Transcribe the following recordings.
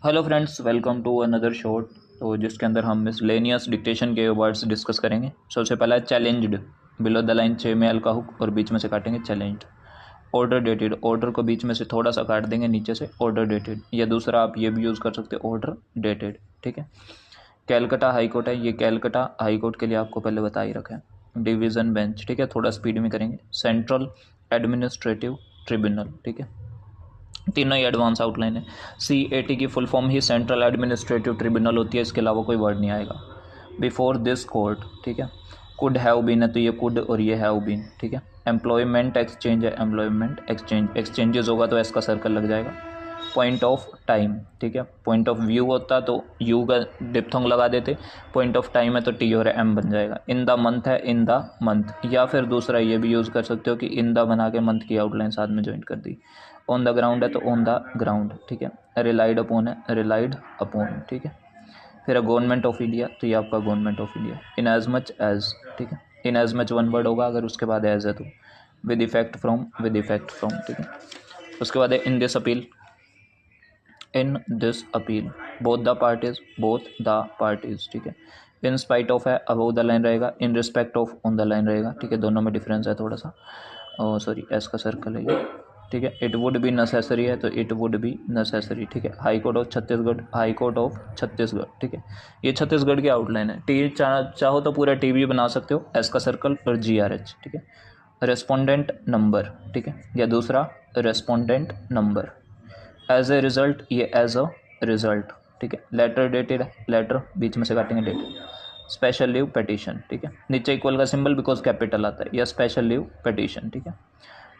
Hello friends, welcome to another shot. तो जिसके अंदर हम मिसलेनियस डिक्टेशन के वर्ड्स डिस्कस करेंगे। सबसे पहला है चैलेंज्ड, बिलो द लाइन 6 में एल का हुक और बीच में से काटेंगे चैलेंज्ड। ऑर्डर डेटेड, ऑर्डर को बीच में से थोड़ा सा काट देंगे नीचे से, ऑर्डर डेटेड। या दूसरा आप ये भी यूज़ कर सकते हो, ऑर्डर डेटेड। ठीक है। कैलकटा हाई कोर्ट है, ये कैलकटा हाई कोर्ट के लिए आपको पहले बता ही रखा है। डिवीज़न बेंच, ठीक है, थोड़ा स्पीड में करेंगे। सेंट्रल एडमिनिस्ट्रेटिव ट्रिब्यूनल, ठीक है, तीनों ही एडवांस आउटलाइन है। CAT की फुल फॉर्म ही सेंट्रल एडमिनिस्ट्रेटिव ट्रिब्यूनल होती है, इसके अलावा कोई वर्ड नहीं आएगा। बिफोर दिस कोर्ट, ठीक है। कुड हैव बीन है तो ये कुड और ये हैव बीन, ठीक है। एम्प्लॉयमेंट एक्सचेंज है, एम्प्लॉयमेंट एक्सचेंज, एक्सचेंजेस होगा तो एस का सर्कल लग जाएगा। पॉइंट ऑफ टाइम, ठीक है। पॉइंट ऑफ व्यू होता तो यू का डिप्थोंग लगा देते, पॉइंट ऑफ टाइम है तो टी और एम बन जाएगा। इन द मंथ है, इन द मंथ, या फिर दूसरा ये भी यूज़ कर सकते हो कि इन द बना के मंथ की आउटलाइन साथ में ज्वाइन कर दी। ऑन द ग्राउंड है तो ऑन द ग्राउंड, ठीक है। रिलाइड अपॉन है, रिलाइड अपॉन, ठीक है। फिर गवर्नमेंट ऑफ इंडिया तो ये आपका government of India. In as much as, ठीक है। In as much one word होगा, अगर उसके बाद एज है तो। With effect from, with effect from, ठीक है। उसके बाद है in this appeal, in this appeal. Both the parties, both the parties, ठीक है। इन स्पाइट ऑफ है, अबव द लाइन रहेगा। In respect of, on the line रहेगा, ठीक है। दोनों में डिफरेंस है थोड़ा सा। सॉरी, एस का सर्कल है ये, ठीक है। इट वुड बी नेसेसरी है तो इट वुड बी नेसेसरी, ठीक है। High court of Chhattisgarh, high court of Chhattisgarh, ठीक है। ये छत्तीसगढ़ की आउटलाइन है। टी चाहो तो पूरा टी भी बना सकते हो, एस का सर्कल और GRH, ठीक है। रेस्पोंडेंट नंबर, ठीक है, या दूसरा respondent number. As a result, ये एज अ रिजल्ट, ठीक है। लेटर डेटेड, लेटर बीच में से काटेंगे डेटेड। स्पेशल लीव पिटीशन, ठीक है। नीचे इक्वल का सिंबल बिकॉज कैपिटल आता है, या स्पेशल लीव पिटीशन, ठीक है।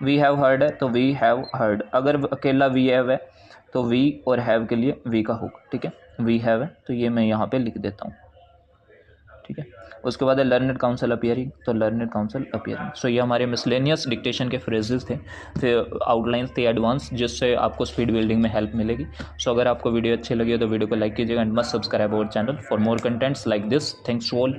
वी हैव हर्ड है तो वी हैव हर्ड, अगर अकेला वी हैव है तो वी और हैव के लिए वी का हुक, ठीक है। वी हैव है तो ये मैं यहाँ पे लिख देता हूँ, ठीक है। उसके बाद है लर्नड काउंसिल अपीयरिंग, तो लर्नड काउंसिल अपीयरिंग। सो ये हमारे मिसलेनियस डिक्टेशन के फ्रेजेस थे, फिर आउटलाइंस थी एडवांस, जिससे आपको स्पीड बिल्डिंग में हेल्प मिलेगी। सो अगर आपको वीडियो अच्छी लगी हो तो वीडियो को लाइक कीजिएगा and must subscribe our channel for more contents like this. Thanks to all.